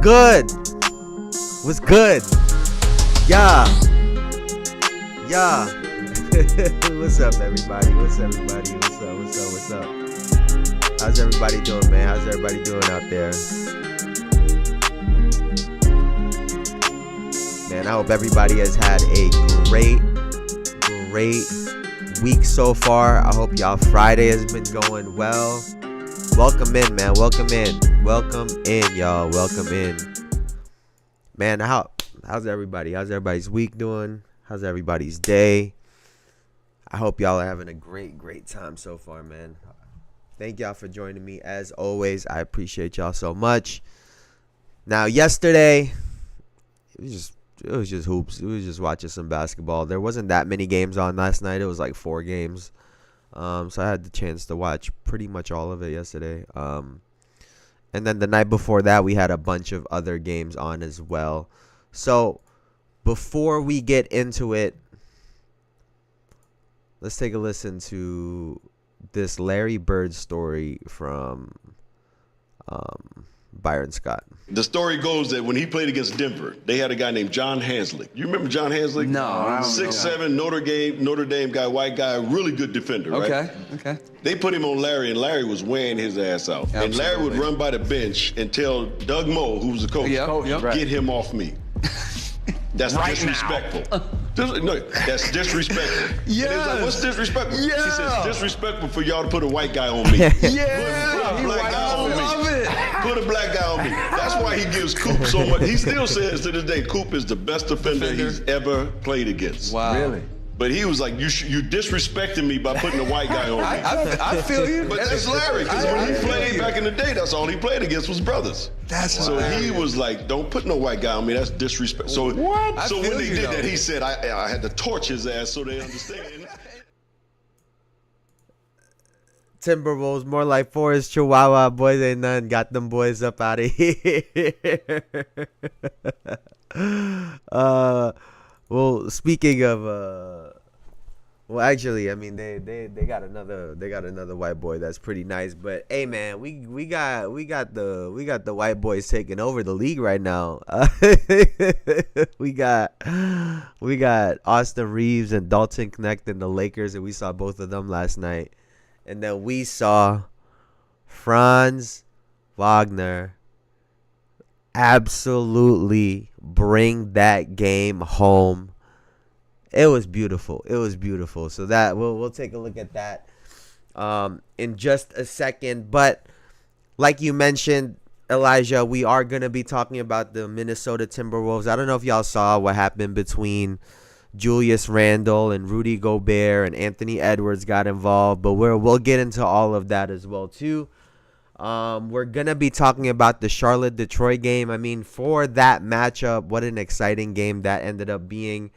good? What's good? Yeah. What's up, everybody? What's up? How's everybody doing, man? How's everybody doing out there? Man, I hope everybody has had a great week so far. I hope y'all Friday has been going well. Welcome in, man. Welcome in, y'all. Welcome in. Man, how's everybody? How's everybody's week doing? How's everybody's day? I hope y'all are having a great time so far, man. Thank y'all for joining me. As always, I appreciate y'all so much. Now, yesterday, it was just hoops. It was just watching some basketball. There wasn't that many games on last night. It was like 4 games. So I had the chance to watch pretty much all of it yesterday. And then the night before that, we had a bunch of other games on as well. So before we get into it, let's take a listen to this Larry Bird story from Byron Scott. The story goes that when he played against Denver, they had a guy named John Hanslick. You remember John Hanslick? No, I don't 6'7", Notre Dame guy, white guy, really good defender, right? Okay. They put him on Larry, and Larry was wearing his ass out. Absolutely. And Larry would run by the bench and tell Doug Moe, who was the coach, get him off me. That's right disrespectful. No, that's disrespectful. Yeah. Like, what's disrespectful? Yeah. He says, disrespectful for y'all to put a white guy on me. Yeah. Put a black guy on love me. it. Put a black guy on me. That's why he gives Coop so much. He still says to this day, Coop is the best defender he's ever played against. Wow. Really? But he was like, you disrespecting me by putting a white guy on me. I feel you. But that's Larry, because when he played back in the day, that's all he played against was brothers. So he was like, don't put no white guy on me, that's disrespect. So what? So when they did that, he said, I had to torch his ass so they understand. Timberwolves, more like Forest Chihuahua. Boys ain't none. Got them boys up out of here. Well, speaking of, well, actually, I mean, they got another white boy that's pretty nice. But hey, man, we got the white boys taking over the league right now. we got Austin Reeves and Dalton Knecht in the Lakers, and we saw both of them last night. And then we saw Franz Wagner absolutely bring that game home. It was beautiful. So that we'll take a look at that in just a second. But like you mentioned, Elijah, we are going to be talking about the Minnesota Timberwolves. I don't know if y'all saw what happened between Julius Randle and Rudy Gobert, and Anthony Edwards got involved, but we'll get into all of that as well too. We're gonna be talking about the Charlotte-Detroit game. I mean, for that matchup, what an exciting game that ended up being.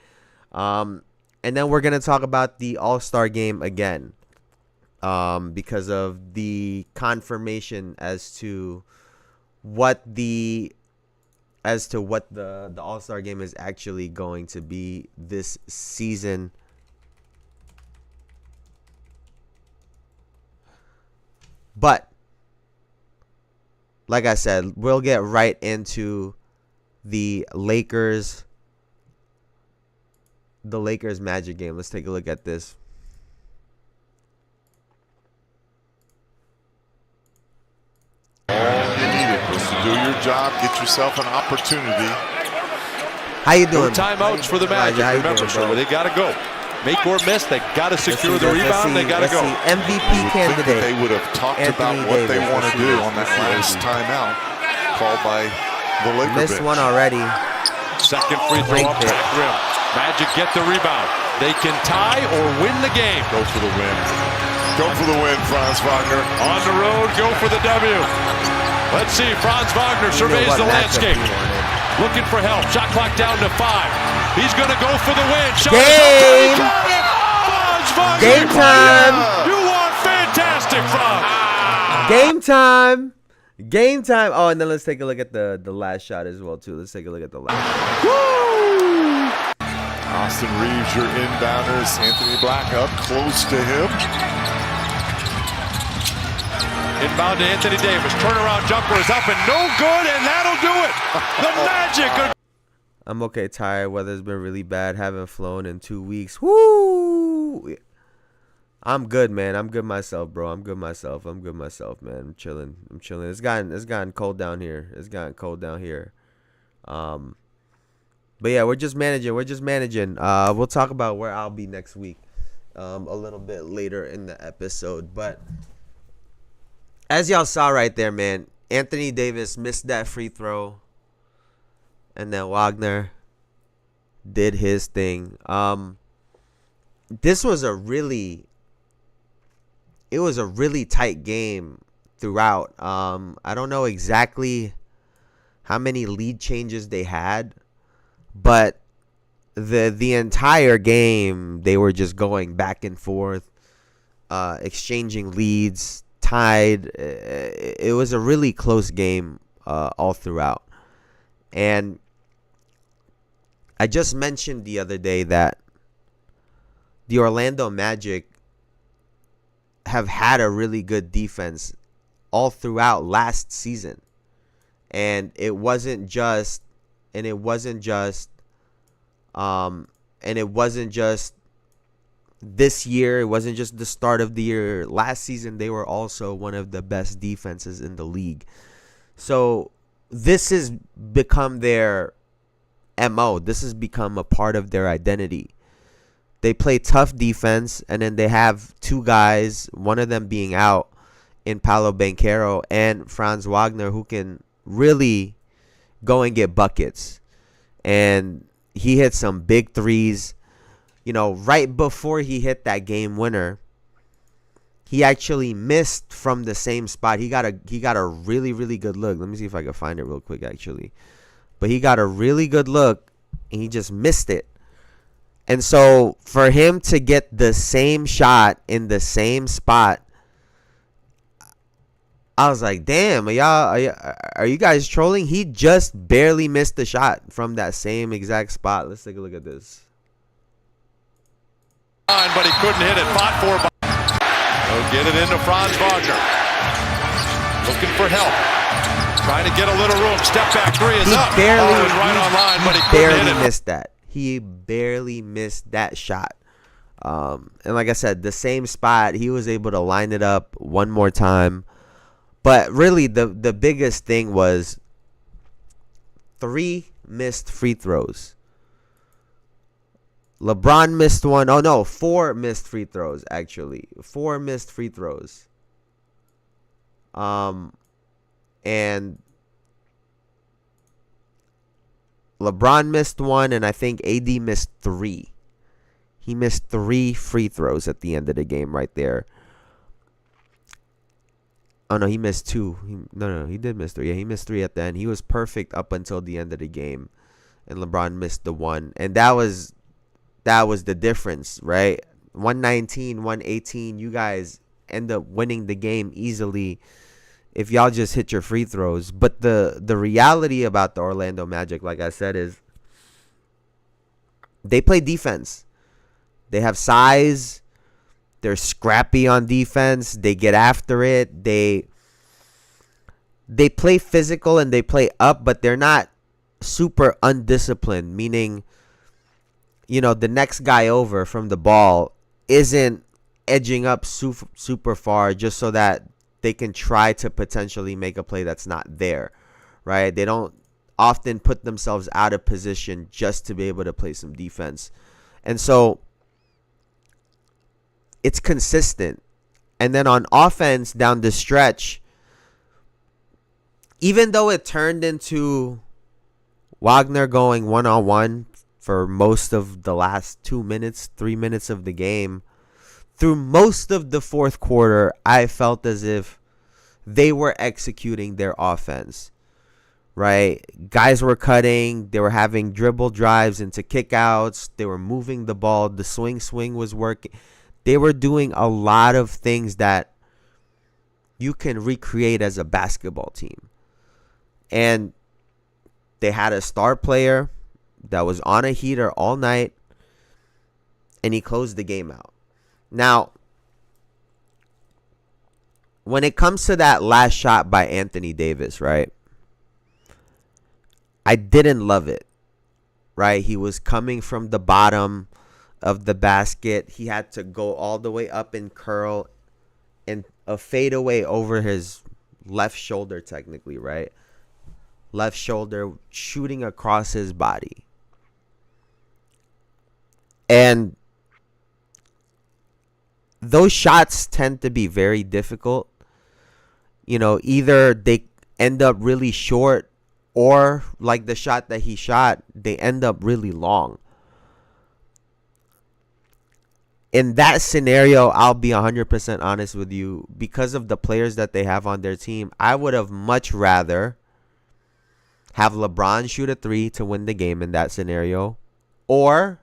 And then we're gonna talk about the All-Star game again, because of the confirmation as to what the All-Star game is actually going to be this season. But like I said, we'll get right into the Lakers Magic game. Let's take a look at this. Do your job, get yourself an opportunity. How you doing? No timeouts for the Magic. Remember, so they got to go. Make or miss, they got to secure the rebound. They got to go. MVP candidate. They would have talked about what they want to do on that last timeout called by the Lakers. Missed one already. Second free throw up back rim. Magic get the rebound. They can tie or win the game. Go for the win. Go for the win, Franz Wagner. On the road, go for the W. Let's see, Franz Wagner surveys the landscape. Looking for help. Shot clock down to 5. He's going to go for the win. Shot game! Franz Wagner! Game time! You are fantastic, Franz! Game time! Oh, and then let's take a look at the last shot as well, too. Let's take a look at the last shot. Woo! Austin Reeves, your inbounders. Anthony Black up close to him. Inbound to Anthony Davis. Turnaround jumper is up and no good, and that'll do it. The Magic. I'm okay, tired. Weather's been really bad. Haven't flown in 2 weeks. Woo! I'm good, man. I'm good myself, bro. I'm good myself, man. I'm chilling. It's gotten cold down here. But yeah, we're just managing. We'll talk about where I'll be next week a little bit later in the episode. But as y'all saw right there, man, Anthony Davis missed that free throw. And then Wagner did his thing. This was a really tight game throughout. I don't know exactly how many lead changes they had, but the entire game they were just going back and forth, exchanging leads, tied. It was a really close game all throughout. And I just mentioned the other day that the Orlando Magic have had a really good defense all throughout last season. And it wasn't just this year. It wasn't just the start of the year. Last season, they were also one of the best defenses in the league. So this has become their MO. This has become a part of their identity. They play tough defense, and then they have two guys, one of them being out, in Paolo Banchero and Franz Wagner, who can really go and get buckets. And he hit some big threes. You know, right before he hit that game winner, he actually missed from the same spot. He got a really, really good look. Let me see if I can find it real quick, actually. But he got a really good look, and he just missed it. And so for him to get the same shot in the same spot, I was like, damn, are you guys trolling? He just barely missed the shot from that same exact spot. Let's take a look at this. But he couldn't hit it. Fought for. He'll get it into Franz Wagner. Looking for help. Trying to get a little room. Step back three is up. Right on line, but he couldn't hit it. Missed that. He barely missed that shot. And like I said, the same spot, he was able to line it up one more time. But really, the biggest thing was 3 missed free throws. LeBron missed one. Oh, no, 4 missed free throws, actually. 4 missed free throws. And LeBron missed one, and I think AD missed 3. He missed 3 free throws at the end of the game right there. Oh, no, he missed 2. He did miss 3. Yeah, he missed 3 at the end. He was perfect up until the end of the game. And LeBron missed the 1. And that was the difference, right? 119, 118. You guys end up winning the game easily if y'all just hit your free throws. But the reality about the Orlando Magic, like I said, is they play defense. They have size. They're scrappy on defense. They get after it. They play physical and they play up, but they're not super undisciplined, meaning, you know, the next guy over from the ball isn't edging up super far just so that they can try to potentially make a play that's not there, right? They don't often put themselves out of position just to be able to play some defense. And so it's consistent. And then on offense down the stretch, even though it turned into Wagner going one-on-one for most of the last 2 minutes, 3 minutes of the game, through most of the fourth quarter, I felt as if they were executing their offense, right? Guys were cutting. They were having dribble drives into kickouts. They were moving the ball. The swing was working. They were doing a lot of things that you can recreate as a basketball team. And they had a star player that was on a heater all night, and he closed the game out. Now, when it comes to that last shot by Anthony Davis, right? I didn't love it, right? He was coming from the bottom of the basket. He had to go all the way up and curl and a fadeaway over his left shoulder, technically, right? Left shoulder shooting across his body. And those shots tend to be very difficult. Either they end up really short, or like the shot that he shot, they end up really long. In that scenario, I'll be 100% honest with you. Because of the players that they have on their team, I would have much rather have LeBron shoot a 3 to win the game in that scenario. Or,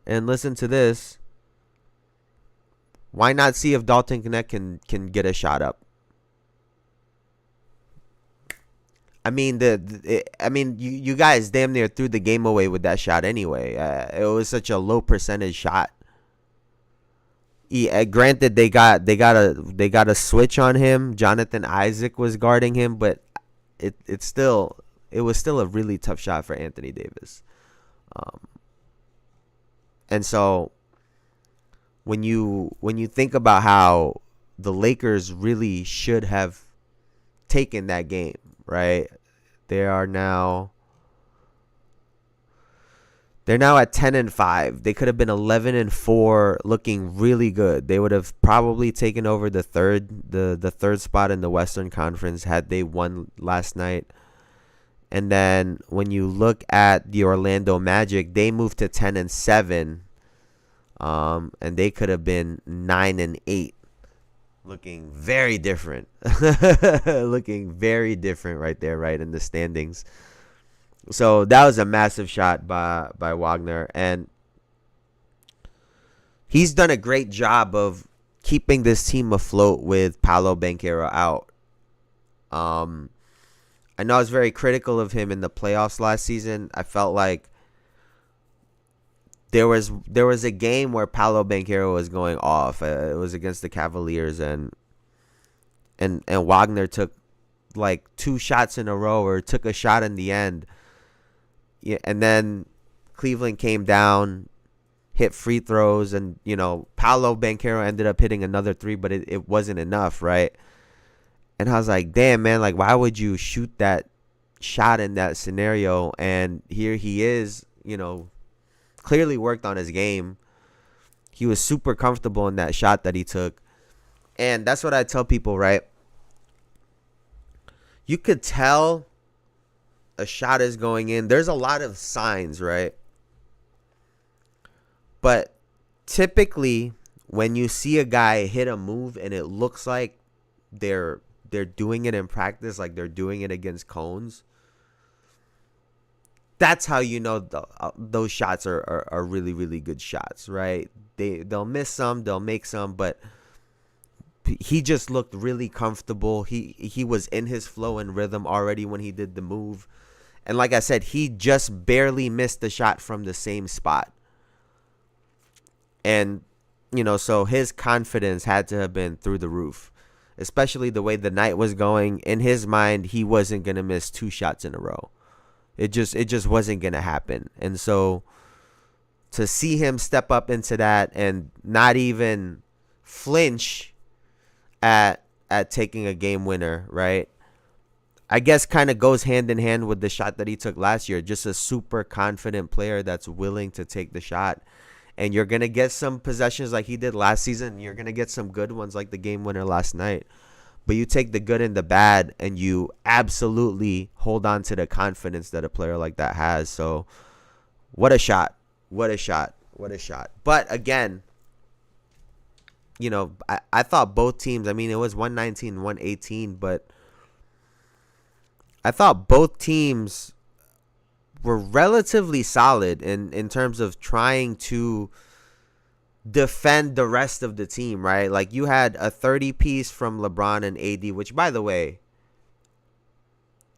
and listen to this, why not see if Dalton Knecht can get a shot up? I mean, you guys damn near threw the game away with that shot anyway. It was such a low percentage shot. Granted, they got a switch on him. Jonathan Isaac was guarding him, but it was still a really tough shot for Anthony Davis. And so when you think about how the Lakers really should have taken that game, right? They're now at 10-5. They could have been 11-4, looking really good. They would have probably taken over the third spot in the Western Conference had they won last night. And then when you look at the Orlando Magic, they moved to 10-7, and they could have been 9-8. Looking very different. Looking very different right there, right in the standings. So that was a massive shot by Wagner. And he's done a great job of keeping this team afloat with Paolo Banchero out. I know I was very critical of him in the playoffs last season. I felt like there was a game where Paolo Banchero was going off. It was against the Cavaliers, and Wagner took like 2 shots in a row, or took a shot in the end. Yeah, and then Cleveland came down, hit free throws, and Paolo Banchero ended up hitting another 3, but it wasn't enough, right? And I was like, damn, man, like, why would you shoot that shot in that scenario? And here he is, clearly worked on his game. He was super comfortable in that shot that he took. And that's what I tell people, right? You could tell a shot is going in. There's a lot of signs, right? But typically, when you see a guy hit a move and it looks like they're doing it in practice, like they're doing it against cones, that's how you know those shots are really, really good shots, right? They'll miss some, they'll make some, but he just looked really comfortable. He was in his flow and rhythm already when he did the move. And like I said, he just barely missed the shot from the same spot. And, so his confidence had to have been through the roof, especially the way the night was going. In his mind, he wasn't going to miss 2 shots in a row. It just wasn't going to happen. And so to see him step up into that and not even flinch at taking a game winner, right? I guess kind of goes hand in hand with the shot that he took last year. Just a super confident player that's willing to take the shot. And you're going to get some possessions like he did last season. You're going to get some good ones like the game winner last night. But you take the good and the bad, and you absolutely hold on to the confidence that a player like that has. So what a shot. What a shot. What a shot. But again, I thought both teams, it was 119, 118, but I thought both teams were relatively solid in terms of trying to defend the rest of the team, right? Like, you had a 30-piece from LeBron and AD, which, by the way,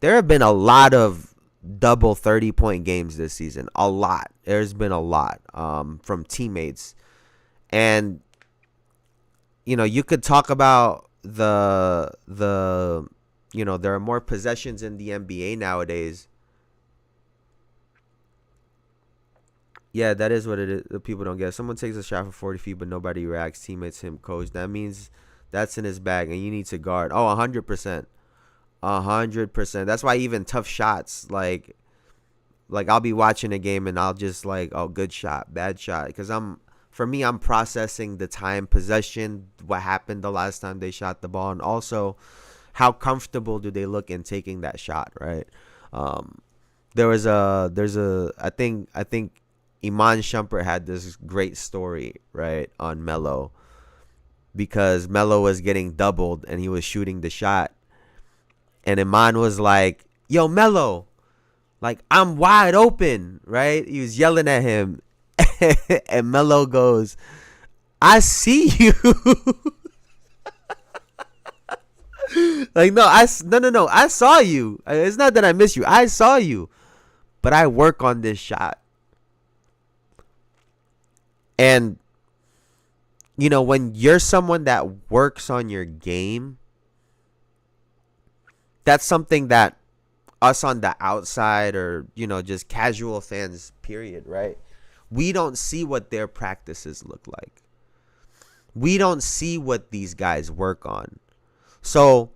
there have been a lot of double 30-point games this season. A lot. There's been a lot from teammates. And you could talk about the there are more possessions in the NBA nowadays. Yeah, that is what it is. The people don't get. Someone takes a shot from 40 feet, but nobody reacts. Teammates him, coach. That means that's in his bag, and you need to guard. Oh, 100%. 100%. That's why even tough shots, like I'll be watching a game, and I'll just oh, good shot, bad shot. Because I'm processing the time, possession, what happened the last time they shot the ball, and also how comfortable do they look in taking that shot, right? There's a I think Iman Shumpert had this great story, right, on Melo, because Melo was getting doubled and he was shooting the shot, and Iman was like, "Yo, Melo, I'm wide open," right? He was yelling at him, and Melo goes, "I see you." No, I saw you. It's not that I miss you. I saw you, but I work on this shot. And, when you're someone that works on your game, that's something that us on the outside, or, just casual fans, period, right? We don't see what their practices look like. We don't see what these guys work on. So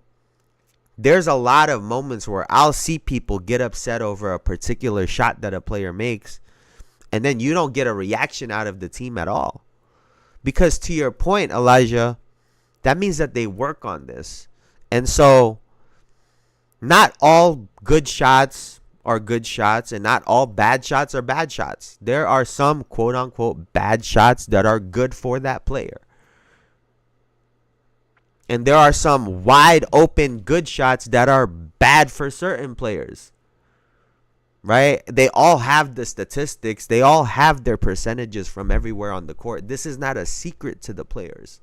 there's a lot of moments where I'll see people get upset over a particular shot that a player makes, and then you don't get a reaction out of the team at all. Because to your point, Elijah, that means that they work on this. And so not all good shots are good shots, and not all bad shots are bad shots. There are some quote-unquote bad shots that are good for that player. And there are some wide open good shots that are bad for certain players. Right? They all have the statistics. They all have their percentages from everywhere on the court. This is not a secret to the players.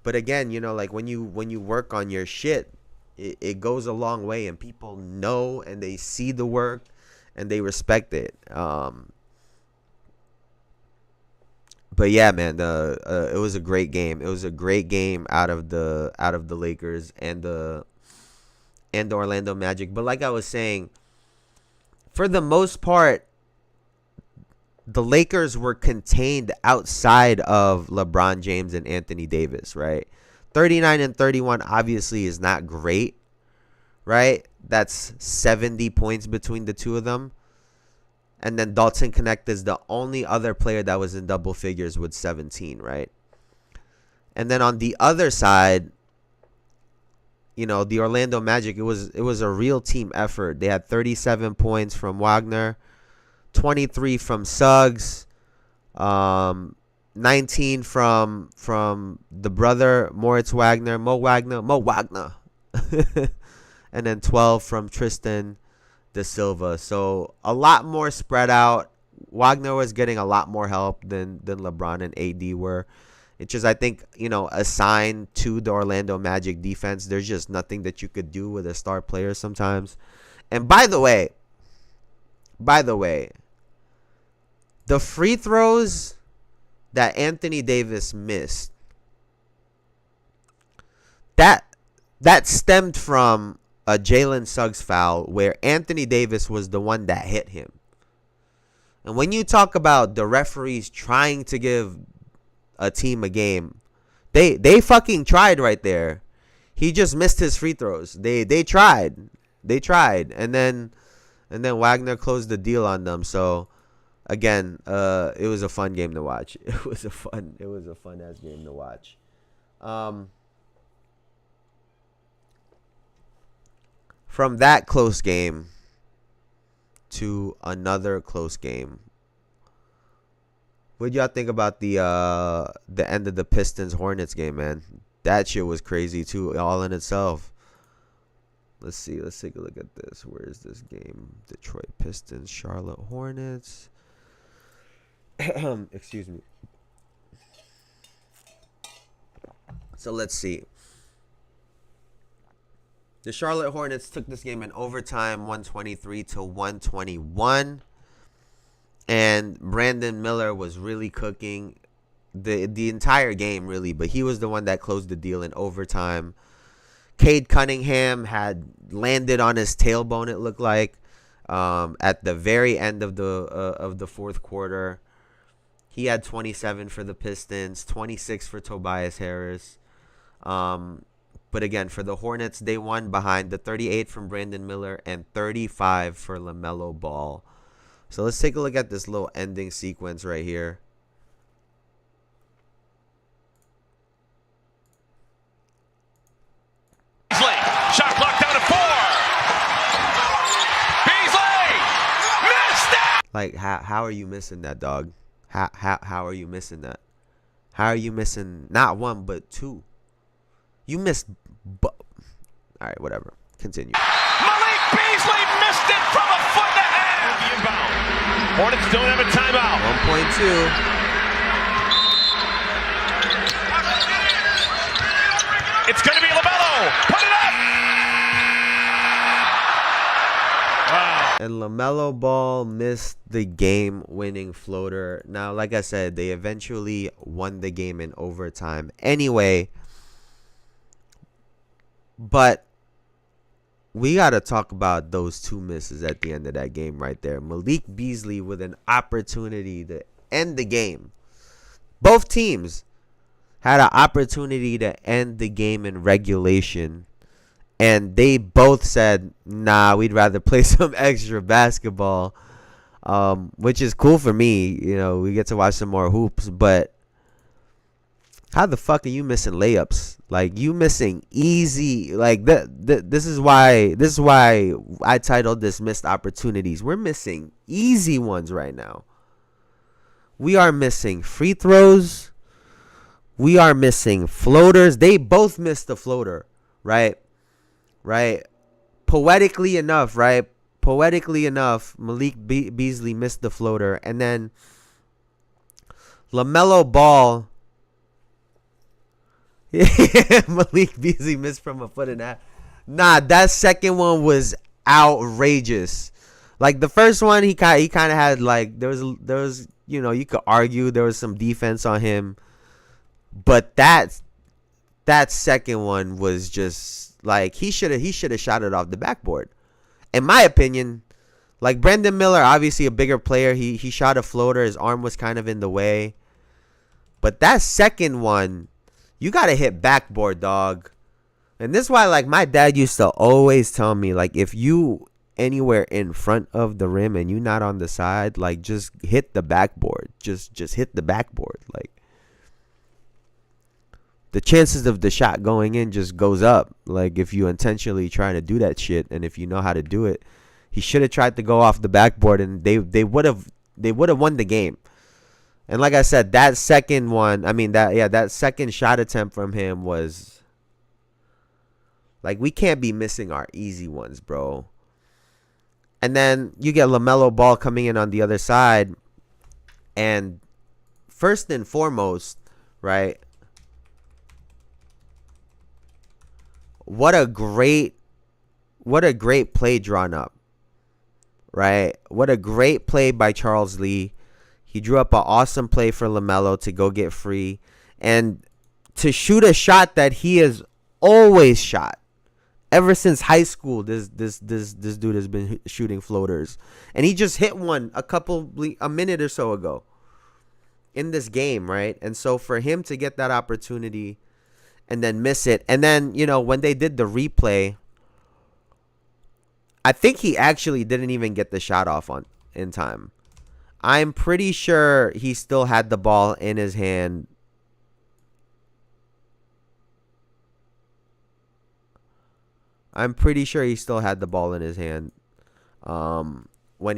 But again, when you work on your shit, it goes a long way, and people know, and they see the work, and they respect it. But yeah, man, it was a great game. It was a great game out of the Lakers and the Orlando Magic. But like I was saying, for the most part, the Lakers were contained outside of LeBron James and Anthony Davis, right? 39 and 31 obviously is not great, right? That's 70 points between the two of them. And then Dalton Connect is the only other player that was in double figures with 17, right? And then on the other side, the Orlando Magic, it was a real team effort. They had 37 points from Wagner, 23 from Suggs, 19 from the brother Moritz Wagner, Mo Wagner, and then 12 from Tristan Da Silva. So a lot more spread out. Wagner was getting a lot more help than LeBron and AD were. It's just, I think, assigned to the Orlando Magic defense, there's just nothing that you could do with a star player sometimes. And by the way, the free throws that Anthony Davis missed, that stemmed from a Jalen Suggs foul where Anthony Davis was the one that hit him. And when you talk about the referees trying to give a team a game, they fucking tried right there. He just missed his free throws. They tried, and then Wagner closed the deal on them. So again, it was a fun game to watch. It was a fun ass game to watch. From that close game to another close game, what y'all think about the end of the Pistons Hornets game, man? That shit was crazy too, all in itself. Let's see. Let's take a look at this. Where is this game? Detroit Pistons, Charlotte Hornets. Excuse me. So let's see. The Charlotte Hornets took this game in overtime, 123-121. And Brandon Miller was really cooking. the entire game, really. But he was the one that closed the deal in overtime. Cade Cunningham had landed on his tailbone, it looked like, at the very end of the fourth quarter. He had 27 for the Pistons, 26 for Tobias Harris. But again, for the Hornets, they won behind the 38 from Brandon Miller and 35 for LaMelo Ball. So let's take a look at this little ending sequence right here. Beasley, shot clock down to 4. Beasley missed it. Like, how are you missing that, dog? How are you missing that? How are you missing not one but two? You missed. All right, whatever. Continue. Malik Beasley missed it from a foot and a half. The inbound. Hornets don't have a timeout. 1.2. It's going to be LaMelo. Put it up. Wow. And LaMelo Ball missed the game-winning floater. Now, like I said, they eventually won the game in overtime anyway. But we got to talk about those two misses at the end of that game right there. Malik Beasley with an opportunity to end the game. Both teams had an opportunity to end the game in regulation. And they both said, nah, we'd rather play some extra basketball. Which is cool for me. You know, we get to watch some more hoops. But how the fuck are you missing layups? Like, you missing easy. Like, this is why I titled this Missed Opportunities. We're missing easy ones right now. We are missing free throws. We are missing floaters. They both missed the floater, right? Right? Poetically enough, right? Poetically enough, Malik Beasley missed the floater. And then LaMelo Ball. Malik Beasley missed from a foot and a half. Nah, that second one was outrageous. Like, the first one, he kind of had, like, there was, you know, you could argue there was some defense on him. But that second one was just, like, he should have shot it off the backboard. In my opinion, like, Brandon Miller, obviously a bigger player. He shot a floater. His arm was kind of in the way. But that second one, you got to hit backboard, dog. And this is why, like, my dad used to always tell me, like, if you anywhere in front of the rim and you not on the side, like, just hit the backboard. Just hit the backboard. Like, the chances of the shot going in just goes up. Like, if you intentionally try to do that shit, and if you know how to do it, he should have tried to go off the backboard, and they would have won the game. And like I said, that second one, that second shot attempt from him was, like, we can't be missing our easy ones, bro. And then you get LaMelo Ball coming in on the other side, and first and foremost, right? What a great play drawn up, right? What a great play by Charles Lee. He drew up an awesome play for LaMelo to go get free and to shoot a shot that he has always shot. Ever since high school, this dude has been shooting floaters. And he just hit one a minute or so ago in this game, right? And so for him to get that opportunity and then miss it. And then, you know, when they did the replay, I think he actually didn't even get the shot off in time. I'm pretty sure he still had the ball in his hand. When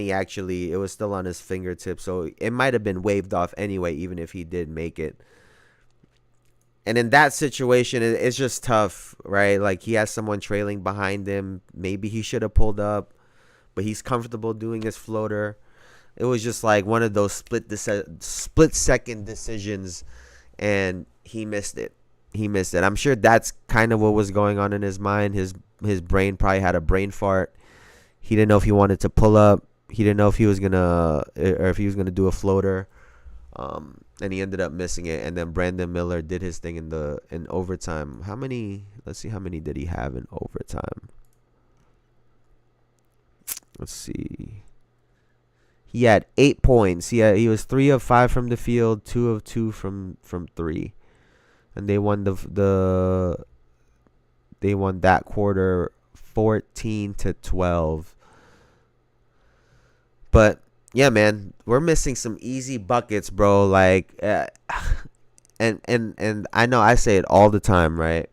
it was still on his fingertips. So it might have been waved off anyway, even if he did make it. And in that situation, it's just tough, right? Like, he has someone trailing behind him. Maybe he should have pulled up, but he's comfortable doing his floater. It was just like one of those split-second decisions, and he missed it. I'm sure that's kind of what was going on in his mind. His brain probably had a brain fart. He didn't know if he wanted to pull up. He didn't know if he was gonna do a floater. And he ended up missing it. And then Brandon Miller did his thing in overtime. Let's see, how many did he have in overtime? Let's see. He had 8 points. He was 3 of 5 from the field, 2 of 2 from 3. And they won they won that quarter 14-12. But yeah, man, we're missing some easy buckets, bro. Like, and I know I say it all the time, right?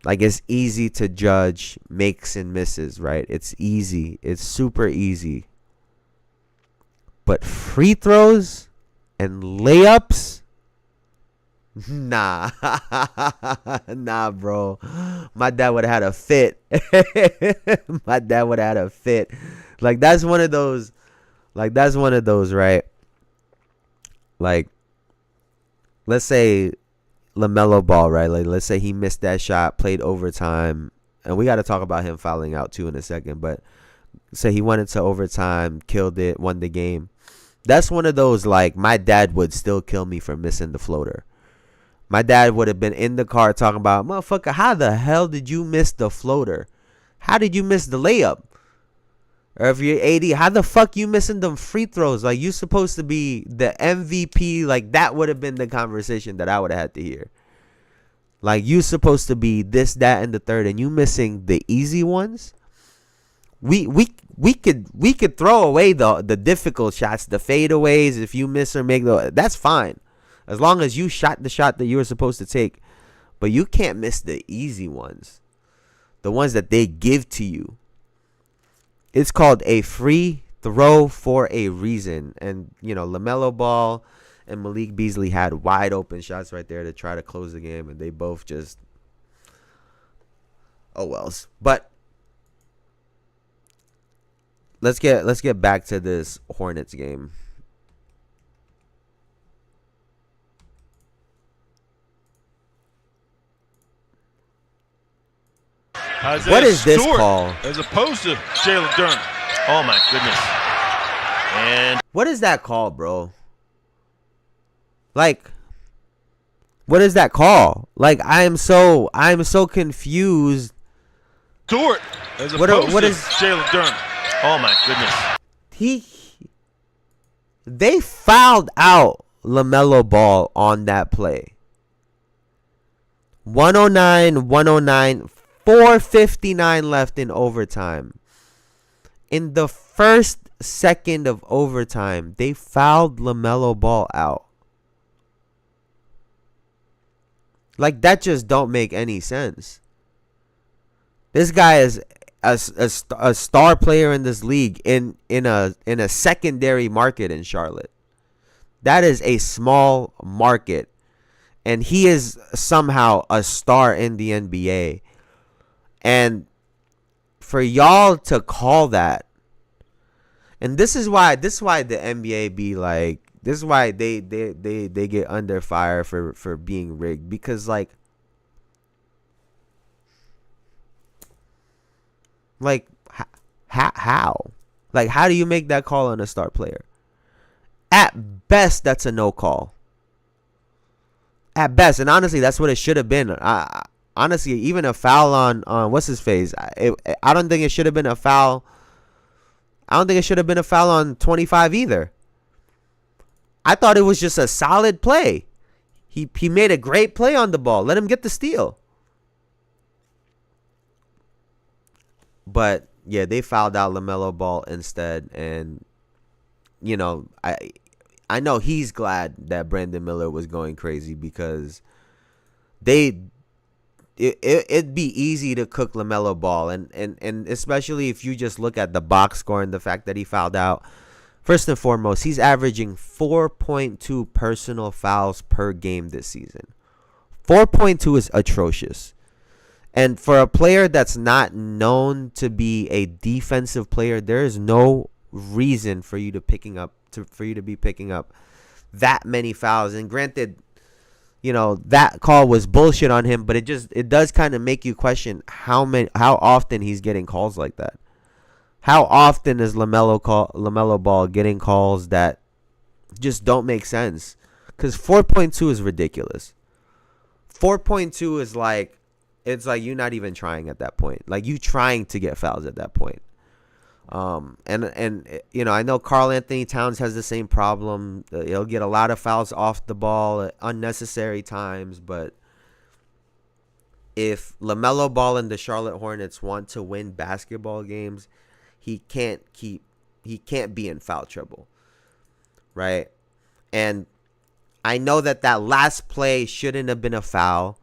Like, it's easy to judge makes and misses, right? It's easy. It's super easy. But free throws and layups, nah, nah, bro. My dad would have had a fit. My dad would have had a fit. Like, that's one of those. Like, that's one of those, right? Like, let's say LaMelo Ball, right? Like, let's say he missed that shot, played overtime, and we got to talk about him fouling out too in a second. But say he went into overtime, killed it, won the game. That's one of those, like, my dad would still kill me for missing the floater. My dad would have been in the car talking about, motherfucker, how the hell did you miss the floater? How did you miss the layup? Or if you're 80, how the fuck you missing them free throws? Like, you supposed to be the MVP. Like, that would have been the conversation that I would have had to hear. Like, you supposed to be this, that, and the third, and you missing the easy ones? We could throw away the difficult shots, the fadeaways. If you miss or make that's fine, as long as you shot the shot that you were supposed to take. But you can't miss the easy ones, the ones that they give to you. It's called a free throw for a reason. And, you know, LaMelo Ball and Malik Beasley had wide open shots right there to try to close the game, and they both just, oh wells. But let's get back to this Hornets game. What is this call? As opposed to Jalen Durham. Oh my goodness. And what is that call, bro? Like, what is that call? Like, I am so confused. Stewart. As opposed what to is Jalen Durham. Oh my goodness. They fouled out LaMelo Ball on that play. 109, 4:59 left in overtime. In the first second of overtime, they fouled LaMelo Ball out. Like, that just don't make any sense. This guy is a star player in this league in a secondary market in Charlotte. That is a small market, and he is somehow a star in the NBA. And for y'all to call that, and this is why the NBA be like, this is why they get under fire for being rigged, because like how? Like, how do you make that call on a star player? At best, that's a no call. At best, and honestly, that's what it should have been. Honestly, even a foul on what's his face. I don't think it should have been a foul. I don't think it should have been a foul on 25 either. I thought it was just a solid play. He made a great play on the ball. Let him get the steal. But yeah, they fouled out LaMelo Ball instead, and you know, I know he's glad that Brandon Miller was going crazy, because it'd be easy to cook LaMelo Ball, and especially if you just look at the box score and the fact that he fouled out. First and foremost, he's averaging 4.2 personal fouls per game this season. 4.2 is atrocious. And for a player that's not known to be a defensive player, there is no reason for you to be picking up that many fouls. And granted, you know, that call was bullshit on him, but it does kind of make you question how often he's getting calls like that. How often is LaMelo Ball getting calls that just don't make sense. Because 4.2 is ridiculous. 4.2 is like, it's like you're not even trying at that point. Like you trying to get fouls at that point. And you know, I know Karl Anthony Towns has the same problem. He'll get a lot of fouls off the ball at unnecessary times, but if LaMelo Ball and the Charlotte Hornets want to win basketball games, he can't be in foul trouble, right? And I know that last play shouldn't have been a foul,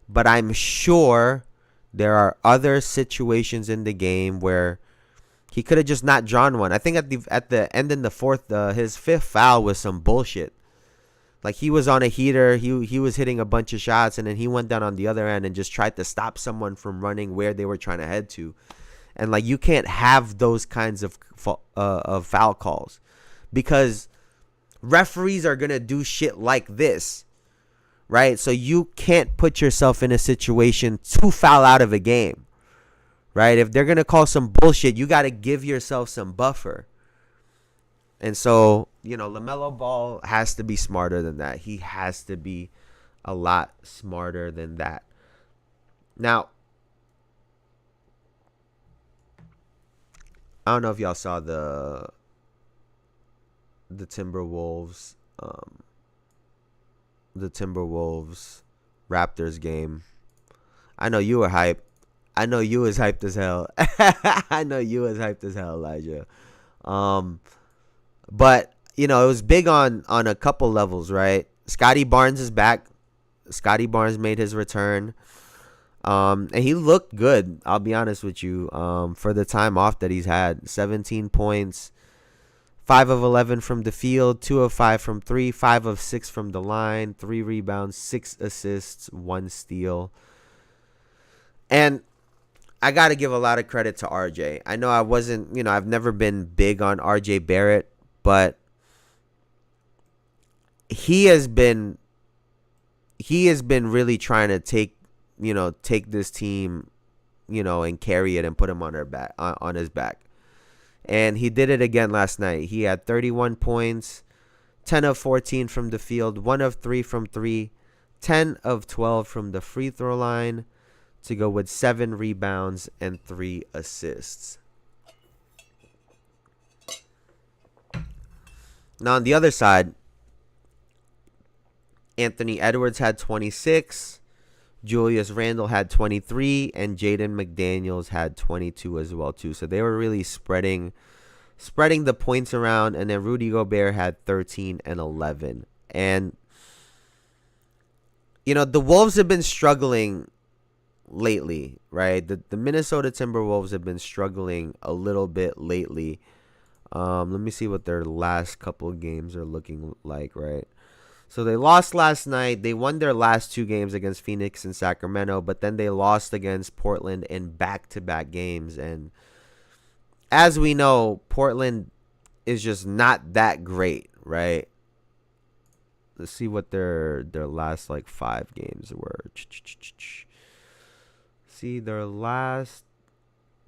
but I'm sure there are other situations in the game where he could have just not drawn one. I think at the end in the fourth, his fifth foul was some bullshit. Like he was on a heater, he was hitting a bunch of shots, and then he went down on the other end and just tried to stop someone from running where they were trying to head to. And like you can't have those kinds of foul calls, because referees are gonna do shit like this, right? So you can't put yourself in a situation to foul out of a game. Right? If they're going to call some bullshit, you got to give yourself some buffer. And so, you know, LaMelo Ball has to be smarter than that. He has to be a lot smarter than that. Now, I don't know if y'all saw the Timberwolves Raptors game. I know you were hyped. I know you was hyped as hell. I know you was hyped as hell, Elijah. But, you know, it was big on a couple levels, right? Scotty Barnes is back. Scotty Barnes made his return. And he looked good, I'll be honest with you, for the time off that he's had. 17 points, 5 of 11 from the field, 2 of 5 from 3, 5 of 6 from the line, 3 rebounds, 6 assists, 1 steal. And I got to give a lot of credit to RJ. I know I wasn't, you know, I've never been big on RJ Barrett, but he has been really trying to take this team, you know, and carry it and put him on his back. And he did it again last night. He had 31 points, 10 of 14 from the field, 1 of 3 from 3, 10 of 12 from the free throw line, to go with 7 rebounds and 3 assists. Now on the other side, Anthony Edwards had 26, Julius Randle had 23, and Jaden McDaniels had 22 as well too. So they were really spreading the points around, and then Rudy Gobert had 13 and 11. And you know, the Wolves have been struggling lately, right? The Minnesota Timberwolves have been struggling a little bit lately. Let me see what their last couple of games are looking like, right? So they lost last night. They won their last 2 games against Phoenix and Sacramento, but then they lost against Portland in back-to-back games. And as we know, Portland is just not that great, right? Let's see what their last like 5 games were. See, their last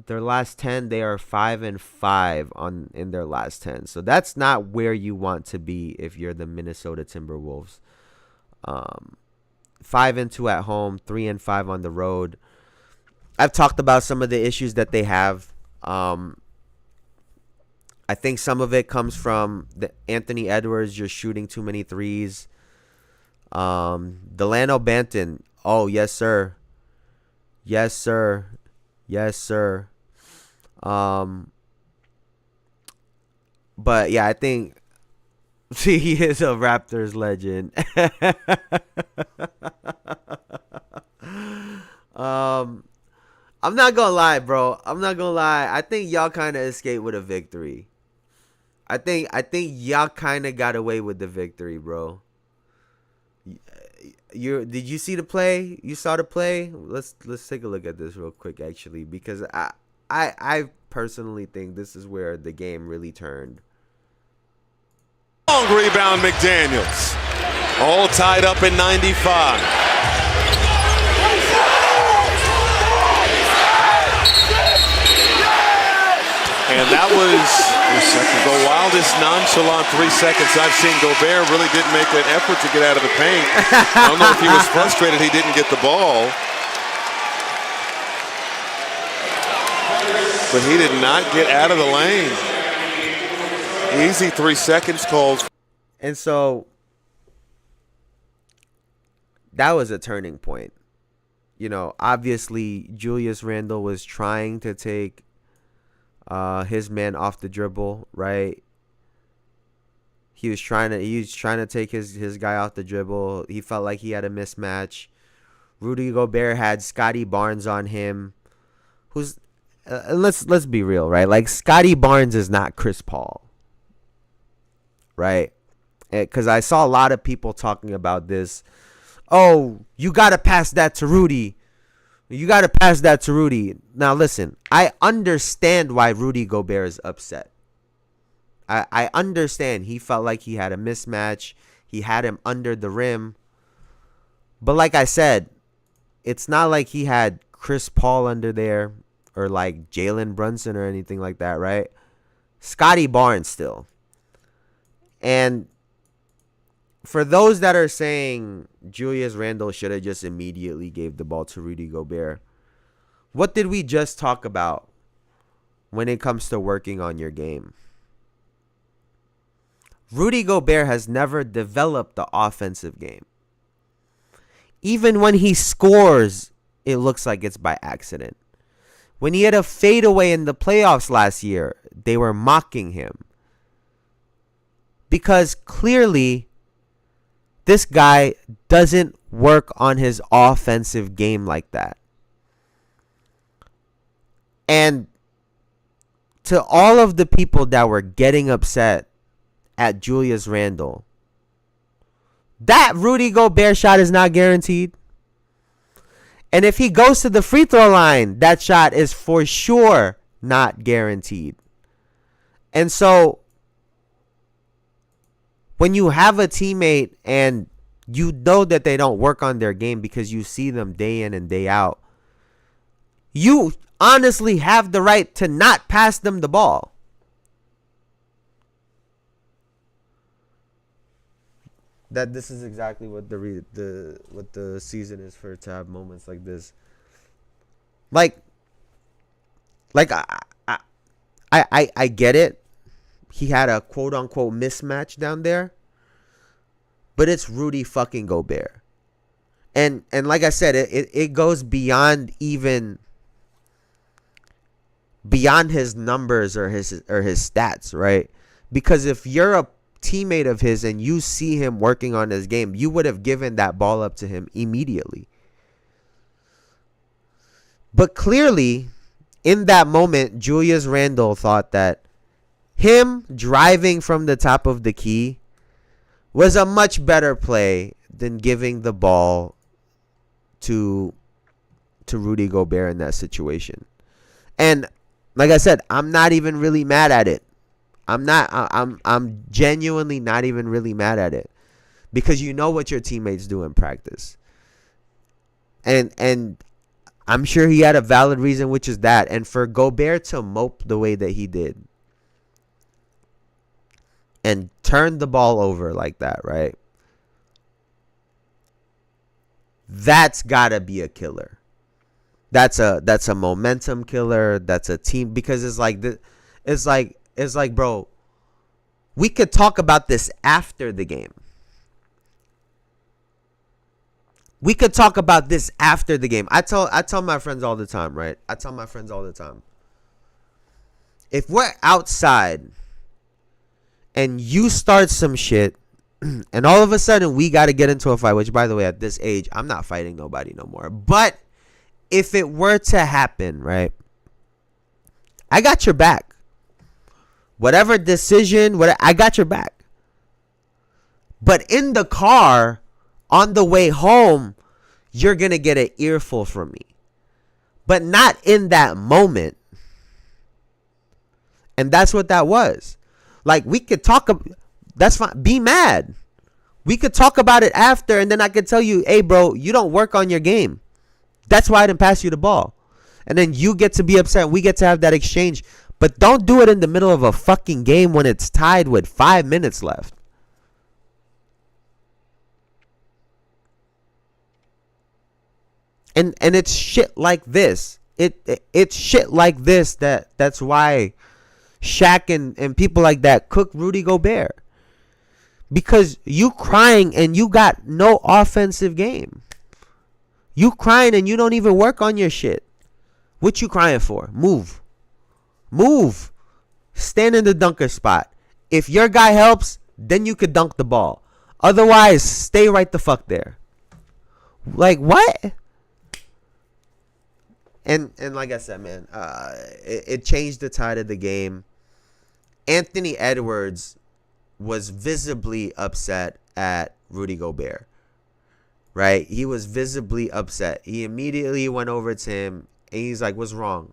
10, they are 5-5 in their last 10. So that's not where you want to be if you're the Minnesota Timberwolves. 5-2 at home, 3-5 on the road. I've talked about some of the issues that they have. I think some of it comes from Anthony Edwards just shooting too many threes. Delano Banton, oh yes sir. Yes, sir. Yes, sir. But yeah, I think he is a Raptors legend. I'm not gonna lie, bro. I'm not gonna lie. I think y'all kind of escaped with a victory. I think y'all kind of got away with the victory, bro. Did you see the play? You saw the play? Let's take a look at this real quick, actually, because I personally think this is where the game really turned. Long rebound, McDaniels. All tied up in 95. And that was The wildest nonchalant 3 seconds I've seen. Gobert really didn't make an effort to get out of the paint. I don't know if he was frustrated he didn't get the ball. But he did not get out of the lane. Easy 3 seconds called. And so that was a turning point. You know, obviously Julius Randle was trying to take his man off the dribble, right? He was trying to take his guy off the dribble. He felt like he had a mismatch. Rudy Gobert had Scotty Barnes on him, who's let's be real, right? Like, Scotty Barnes is not Chris Paul, right? Because I saw a lot of people talking about this. Oh, you got to pass that to Rudy. You got to pass that to Rudy. Now, listen, I understand why Rudy Gobert is upset. I understand. He felt like he had a mismatch. He had him under the rim. But like I said, it's not like he had Chris Paul under there or like Jalen Brunson or anything like that, right? Scotty Barnes still. And for those that are saying Julius Randle should have just immediately gave the ball to Rudy Gobert, what did we just talk about when it comes to working on your game? Rudy Gobert has never developed the offensive game. Even when he scores, it looks like it's by accident. When he had a fadeaway in the playoffs last year, they were mocking him. Because clearly, this guy doesn't work on his offensive game like that. And to all of the people that were getting upset at Julius Randle, that Rudy Gobert shot is not guaranteed. And if he goes to the free throw line, that shot is for sure not guaranteed. And so when you have a teammate and you know that they don't work on their game because you see them day in and day out, you honestly have the right to not pass them the ball. That this is exactly what the season is for, to have moments like this. Like I get it. He had a quote unquote mismatch down there, but it's Rudy fucking Gobert, and like I said, it goes beyond his numbers or his stats, right? Because if you're a teammate of his and you see him working on his game, you would have given that ball up to him immediately. But clearly, in that moment, Julius Randle thought that him driving from the top of the key was a much better play than giving the ball to Rudy Gobert in that situation. And like I said, I'm not even really mad at it. I'm genuinely not even really mad at it, because you know what your teammates do in practice. And I'm sure he had a valid reason, which is that. And for Gobert to mope the way that he did and turn the ball over like that, right? That's got to be a killer. That's a momentum killer. That's a team, because it's like, bro, we could talk about this after the game. We could talk about this after the game. I tell my friends all the time, right? I tell my friends all the time, if we're outside and you start some shit and all of a sudden we got to get into a fight, which, by the way, at this age, I'm not fighting nobody no more. But if it were to happen, right, I got your back. Whatever decision, I got your back. But in the car, on the way home, you're going to get an earful from me. But not in that moment. And that's what that was. Like, we could talk, that's fine. Be mad. We could talk about it after, and then I could tell you, hey, bro, you don't work on your game. That's why I didn't pass you the ball. And then you get to be upset. We get to have that exchange. But don't do it in the middle of a fucking game when it's tied with 5 minutes left. And it's shit like this. It's shit like this that's why Shaq and people like that cook Rudy Gobert. Because you crying and you got no offensive game. You crying and you don't even work on your shit. What you crying for? Move. Move. Stand in the dunker spot. If your guy helps, then you could dunk the ball. Otherwise, stay right the fuck there. Like, what? And like I said, man, it changed the tide of the game. Anthony Edwards was visibly upset at Rudy Gobert. Right? He was visibly upset. He immediately went over to him and he's like, what's wrong?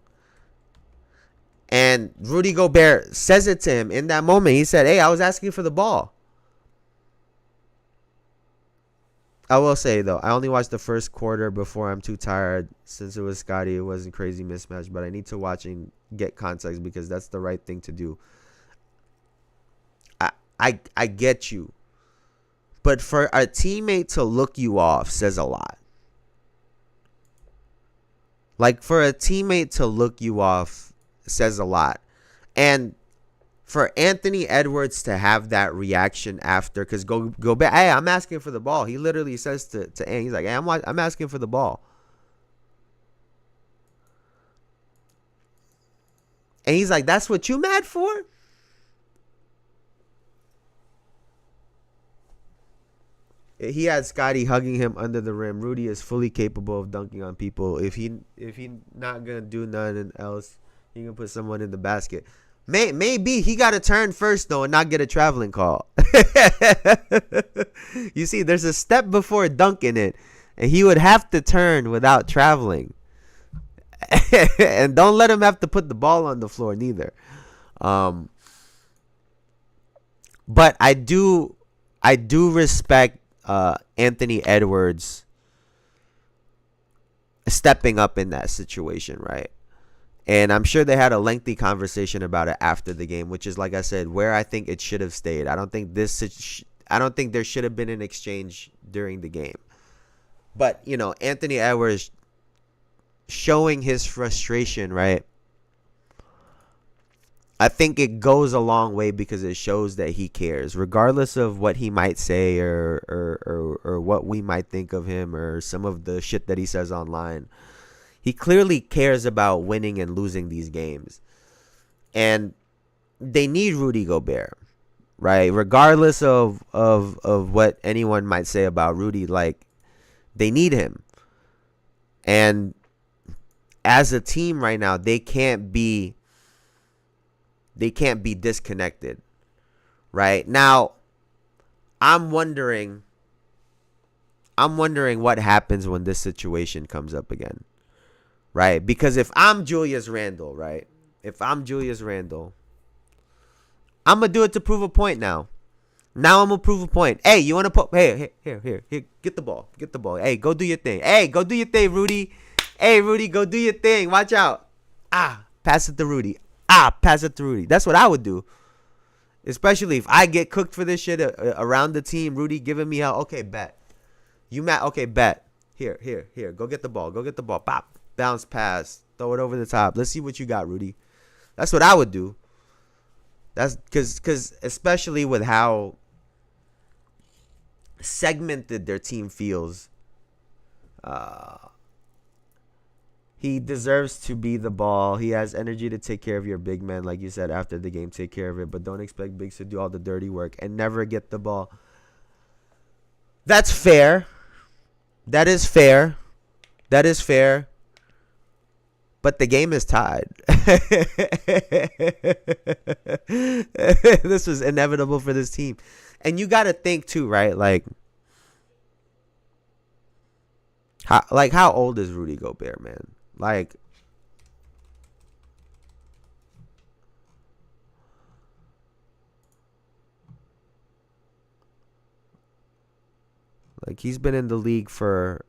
And Rudy Gobert says it to him in that moment. He said, hey, I was asking for the ball. I will say, though, I only watched the first quarter before I'm too tired. Since it was Scotty, it wasn't crazy mismatch. But I need to watch and get context because that's the right thing to do. I get you. But for a teammate to look you off says a lot. Like, for a teammate to look you off says a lot. And for Anthony Edwards to have that reaction after, because go back, hey, I'm asking for the ball. He literally says to Ant, he's like, hey, I'm asking for the ball. And he's like, that's what you mad for? He had Scotty hugging him under the rim. Rudy is fully capable of dunking on people. If he not gonna do nothing else, he can put someone in the basket. Maybe he got to turn first, though, and not get a traveling call. You see, there's a step before dunking it, and he would have to turn without traveling. And don't let him have to put the ball on the floor, neither. But I do respect Anthony Edwards stepping up in that situation, right? And I'm sure they had a lengthy conversation about it after the game, which is, like I said, where I think it should have stayed. I don't think there should have been an exchange during the game. But, you know, Anthony Edwards showing his frustration, right? I think it goes a long way because it shows that he cares, regardless of what he might say or what we might think of him or some of the shit that he says online. He clearly cares about winning and losing these games. And they need Rudy Gobert, right? Regardless of what anyone might say about Rudy, like, they need him. And as a team right now, they can't be disconnected. Right? Now, I'm wondering what happens when this situation comes up again. Right? Because if I'm Julius Randle, right? I'm going to do it to prove a point now. Now I'm going to prove a point. Hey, you want to put... Hey, here. Get the ball. Hey, go do your thing. Rudy. Hey, Rudy, go do your thing. Watch out. Pass it to Rudy. That's what I would do. Especially if I get cooked for this shit around the team. Rudy giving me hell. Okay, bet. You mad? Okay, bet. Here. Go get the ball. Pop. Bounce pass. Throw it over the top. Let's see what you got, Rudy. That's what I would do. That's because especially with how segmented their team feels, he deserves to be the ball. He has energy to take care of your big man, like you said after the game. Take care of it, but don't expect bigs to do all the dirty work and never get the ball. That's fair. That is fair. But the game is tied. This was inevitable for this team. And you got to think too, right? Like how old is Rudy Gobert, man? Like he's been in the league for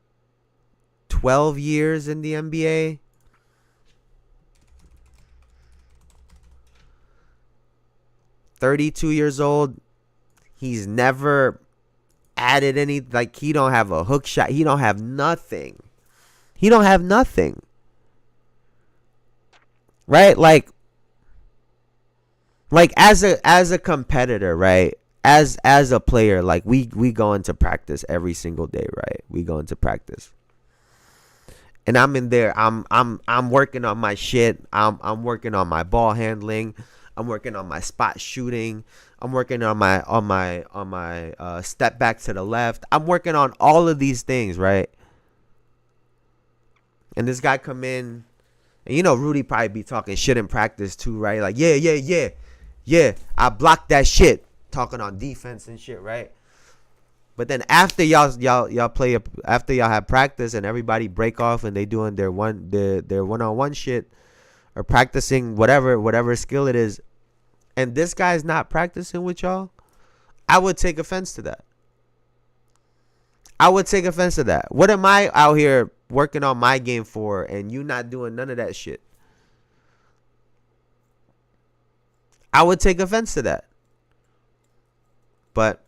12 years in the NBA. 32 years old. He's never added any, like, he don't have a hook shot. He don't have nothing. He don't have nothing. Right? Like as a competitor, right? As a player, like we go into practice every single day, right? We go into practice. And I'm in there. I'm working on my shit. I'm working on my ball handling. I'm working on my spot shooting. I'm working on my step back to the left. I'm working on all of these things, right? And this guy come in, and you know Rudy probably be talking shit in practice too, right? Like, yeah, I blocked that shit, talking on defense and shit, right? But then after y'all play, after y'all have practice and everybody break off and they doing their one-on-one shit or practicing whatever skill it is, and this guy's not practicing with y'all, I would take offense to that. What am I out here working on my game for and you not doing none of that shit? I would take offense to that. But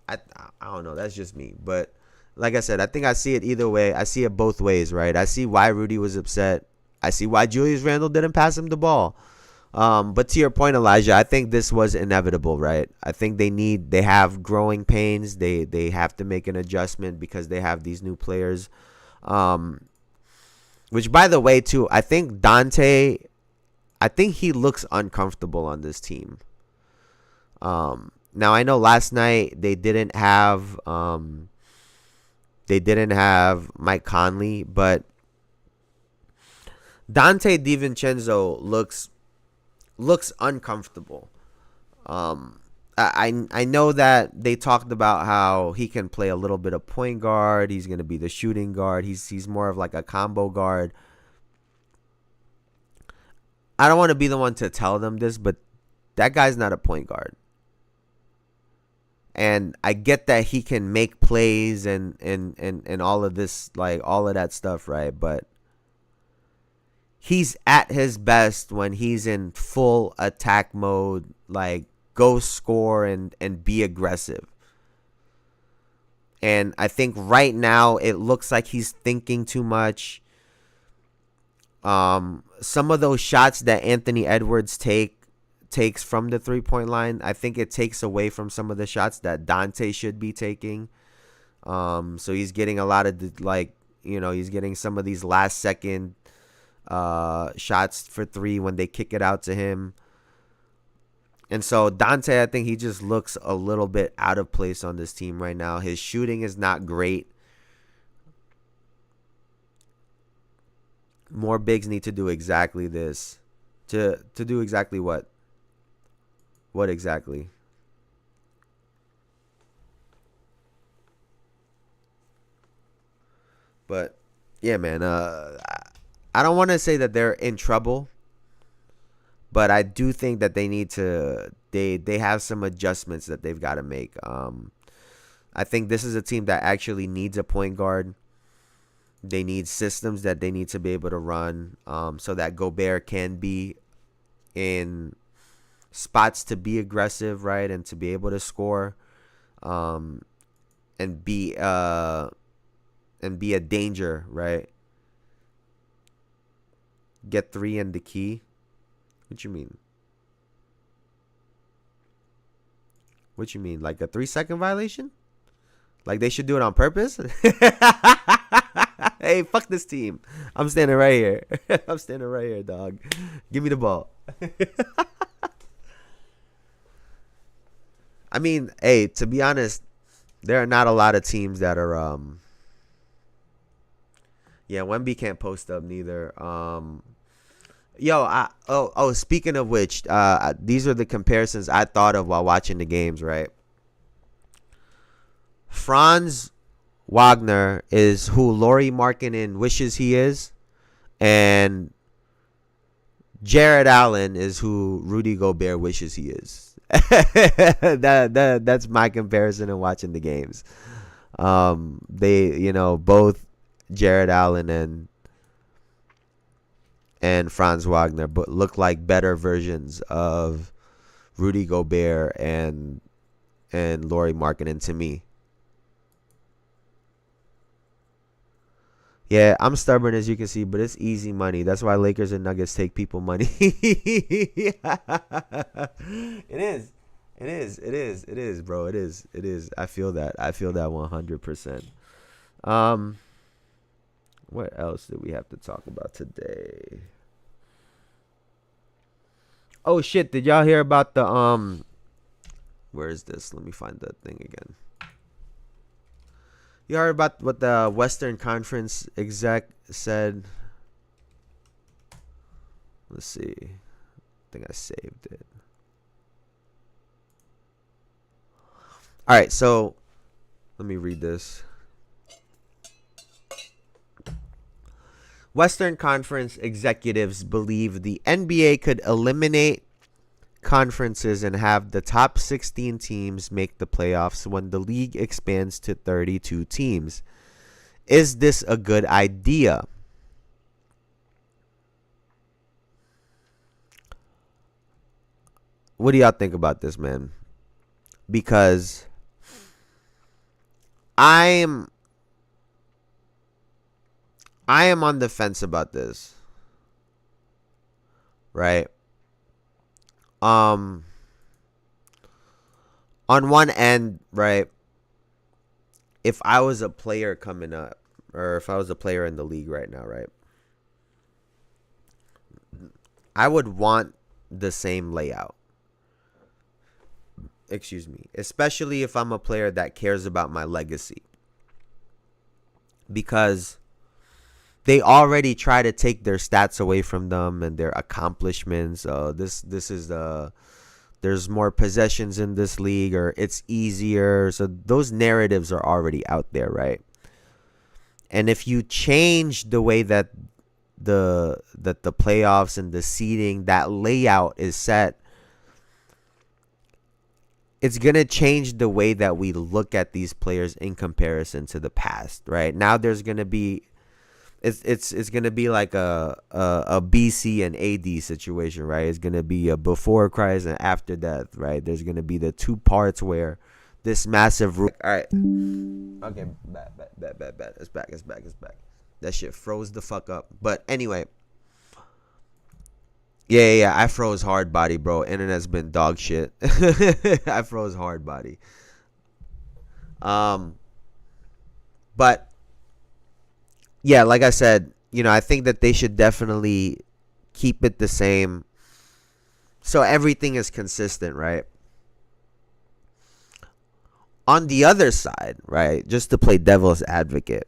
I don't know. That's just me. But like I said, I think I see it either way. I see it both ways, right? I see why Rudy was upset. I see why Julius Randle didn't pass him the ball. But to your point, Elijah, I think this was inevitable, right? I think they have growing pains. They have to make an adjustment because they have these new players. Which, by the way, too, I think Dante, I think he looks uncomfortable on this team. Now I know last night they didn't have Mike Conley, but Dante DiVincenzo looks uncomfortable. I know that they talked about how he can play a little bit of point guard. He's going to be the shooting guard. He's more of like a combo guard. I don't want to be the one to tell them this, but that guy's not a point guard. And I get that he can make plays and all of this, like all of that stuff, right? But he's at his best when he's in full attack mode, like go score and be aggressive. And I think right now it looks like he's thinking too much. Some of those shots that Anthony Edwards takes from the 3-point line, I think it takes away from some of the shots that Dante should be taking. So he's getting a lot of he's getting some of these last second shots for three when they kick it out to him. And so Dante, I think he just looks a little bit out of place on this team right now. His shooting is not great. More bigs need to do exactly this. To do exactly what? What exactly? But yeah, man, I don't want to say that they're in trouble, but I do think that they need to they have some adjustments that they've got to make. I think this is a team that actually needs a point guard. They need systems that they need to be able to run, so that Gobert can be in spots to be aggressive, right, and to be able to score, and be a danger, right? Get three in the key. What you mean? What you mean? Like a 3-second violation? Like they should do it on purpose? Hey, fuck this team. I'm standing right here. I'm standing right here, dog. Give me the ball. I mean, hey, to be honest, there are not a lot of teams that are Wemby can't post up neither. Speaking of which, these are the comparisons I thought of while watching the games, right? Franz Wagner is who Lauri Markkanen wishes he is, and Jared Allen is who Rudy Gobert wishes he is. That's my comparison in watching the games. They, both Jared Allen and Franz Wagner but look like better versions of Rudy Gobert and Lauri Markkanen to me. Yeah, I'm stubborn as you can see, but it's easy money. That's why Lakers and Nuggets take people money. It is. It is. It is. It is, bro. It is. It is. I feel that. I feel that 100%. What else did we have to talk about today? Oh shit, did y'all hear about the where is this? Let me find that thing again. You heard about what the Western Conference exec said? Let's see. I think I saved it. All right, so let me read this. Western Conference executives believe the NBA could eliminate conferences and have the top 16 teams make the playoffs when the league expands to 32 teams. Is this a good idea? What do y'all think about this, man? Because I am on the fence about this. Right? On one end, right, if I was a player coming up, or if I was a player in the league right now, right, I would want the same layout. Excuse me. Especially if I'm a player that cares about my legacy. Because they already try to take their stats away from them and their accomplishments. This is there's more possessions in this league, or it's easier. So those narratives are already out there, right? And if you change the way that the playoffs and the seeding, that layout is set, it's going to change the way that we look at these players in comparison to the past, right? Now there's going to be It's gonna be like a BC and AD situation, right? It's gonna be a before Christ and after death, right? There's gonna be the two parts where this massive. All right, okay, bet. It's back. That shit froze the fuck up. But anyway, yeah. I froze hard body, bro. Internet's been dog shit. I froze hard body. But. Yeah, like I said, I think that they should definitely keep it the same so everything is consistent, right? On the other side, right, just to play devil's advocate,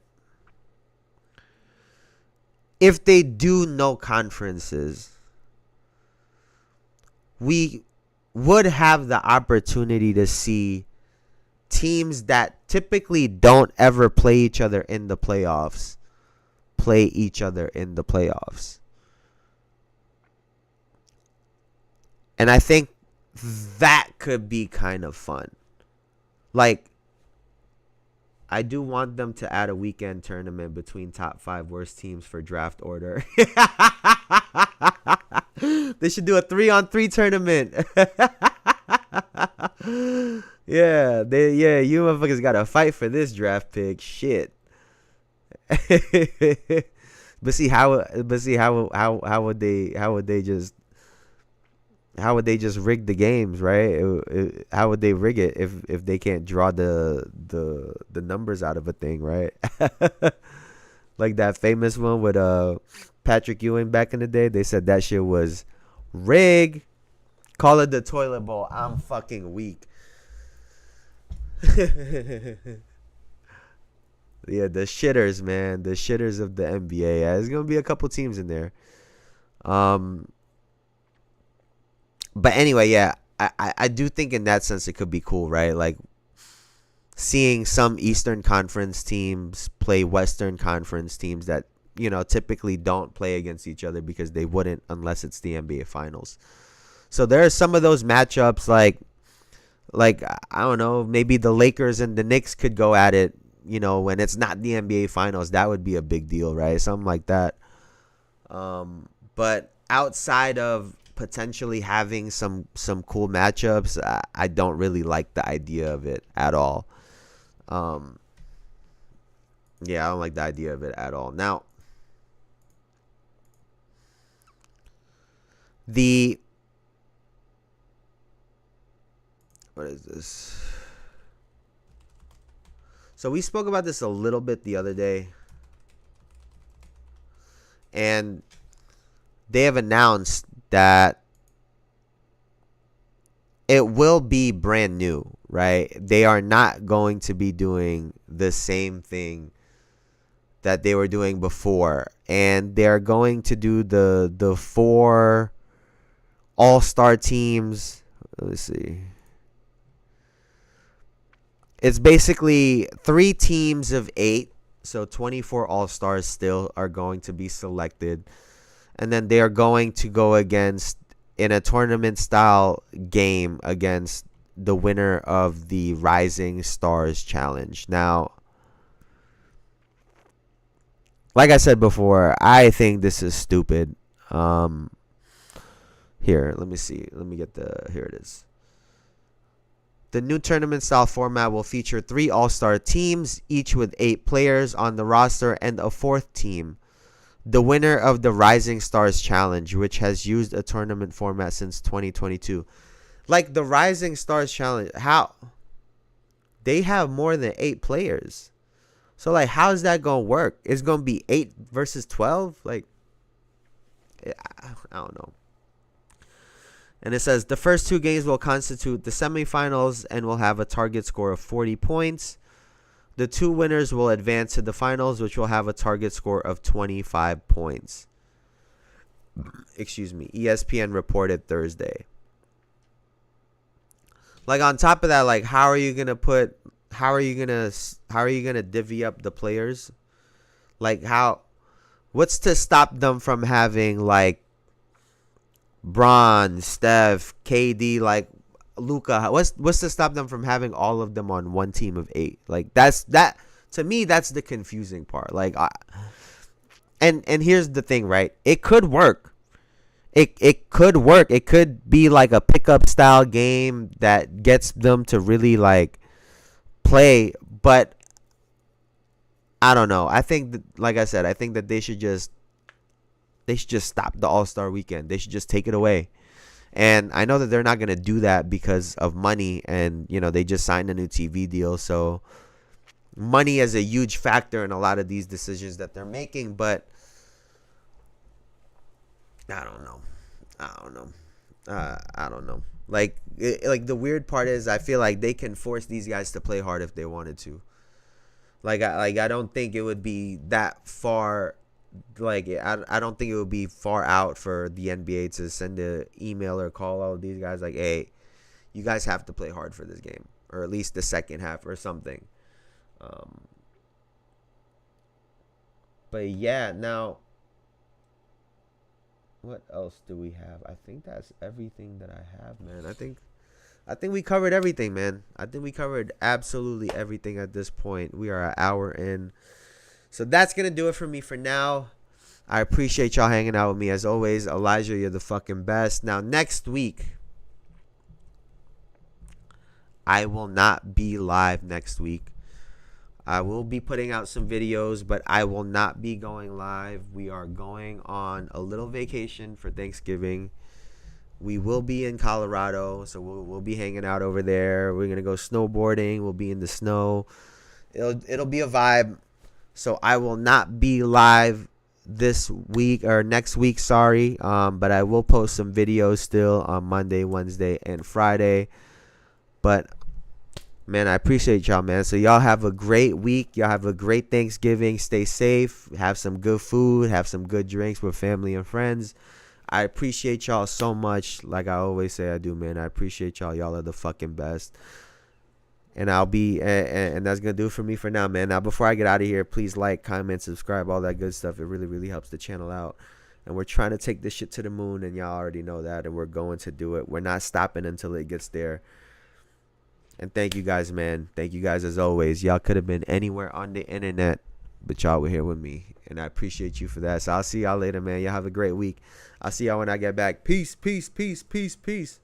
if they do no conferences, we would have the opportunity to see teams that typically don't ever play each other in the playoffs play each other in the playoffs. And I think that could be kind of fun. Like, I do want them to add a weekend tournament between top 5 worst teams for draft order. They should do a 3-on-3 tournament. Yeah, you motherfuckers gotta fight for this draft pick. Shit. But see how would they just rig the games, right? How would they rig it if they can't draw the numbers out of a thing, right? Like that famous one with Patrick Ewing back in the day. They said that shit was rigged. Call it the toilet bowl. I'm fucking weak. Yeah, the shitters, man. The shitters of the NBA. Yeah, there's going to be a couple teams in there. But anyway, yeah. I do think in that sense it could be cool, right? Like seeing some Eastern Conference teams play Western Conference teams that, typically don't play against each other because they wouldn't unless it's the NBA Finals. So there are some of those matchups like I don't know, maybe the Lakers and the Knicks could go at it. When it's not the NBA Finals, that would be a big deal, right? Something like that. But outside of potentially having some cool matchups, I don't really like the idea of it at all. Yeah, I don't like the idea of it at all. Now, what is this? So we spoke about this a little bit the other day, and they have announced that it will be brand new, right? They are not going to be doing the same thing that they were doing before, and they're going to do the 4 all-star teams. Let's see. It's basically 3 teams of 8, so 24 all-stars still are going to be selected, and then they are going to go against in a tournament-style game against the winner of the Rising Stars Challenge. Now, like I said before, I think this is stupid. Here, let me see. Here it is. The new tournament-style format will feature 3 all-star teams, each with 8 players on the roster, and a 4th team. The winner of the Rising Stars Challenge, which has used a tournament format since 2022. Like the Rising Stars Challenge, how? They have more than 8 players. So, like, how is that going to work? It's going to be 8 versus 12? Like, I don't know. And it says the first 2 games will constitute the semifinals and will have a target score of 40 points. The 2 winners will advance to the finals, which will have a target score of 25 points. Excuse me. ESPN reported Thursday. Like, on top of that, like, how are you gonna divvy up the players? Like, what's to stop them from having, like, Bron, Steph, KD, like Luka? What's to stop them from having all of them on one team of 8? Like, that to me, that's the confusing part. Like, and here's the thing, right? It could work. It could work. It could be like a pickup style game that gets them to really like play, but I don't know. I think that, like I said, I think that they should just stop the All-Star weekend. They should just take it away. And I know that they're not going to do that because of money, and you know, they just signed a new TV deal, so money is a huge factor in a lot of these decisions that they're making, but I don't know. Like the weird part is I feel like they can force these guys to play hard if they wanted to. I don't think it would be that far. I don't think it would be far out for the NBA to send an email or call all of these guys like, hey, you guys have to play hard for this game, or at least the second half or something. But yeah, now what else do we have? I think that's everything that I have, man. I think we covered everything, man. I think we covered absolutely everything at this point. We are an hour in. So that's going to do it for me for now. I appreciate y'all hanging out with me. As always, Elijah, you're the fucking best. Now, next week, I will not be live next week. I will be putting out some videos, but I will not be going live. We are going on a little vacation for Thanksgiving. We will be in Colorado, so we'll be hanging out over there. We're going to go snowboarding. We'll be in the snow. It'll be a vibe. So I will not be live this week or next week, sorry. But I will post some videos still on Monday, Wednesday, and Friday. But man, I appreciate y'all, man. So y'all have a great week. Y'all have a great Thanksgiving. Stay safe. Have some good food. Have some good drinks with family and friends. I appreciate y'all so much. Like I always say I do, man. I appreciate y'all. Y'all are the fucking best. And and that's going to do it for me for now, man. Now, before I get out of here, please like, comment, subscribe, all that good stuff. It really, really helps the channel out. And we're trying to take this shit to the moon, and y'all already know that. And we're going to do it. We're not stopping until it gets there. And thank you guys, man. Thank you guys as always. Y'all could have been anywhere on the internet, but y'all were here with me, and I appreciate you for that. So I'll see y'all later, man. Y'all have a great week. I'll see y'all when I get back. Peace, peace, peace, peace, peace.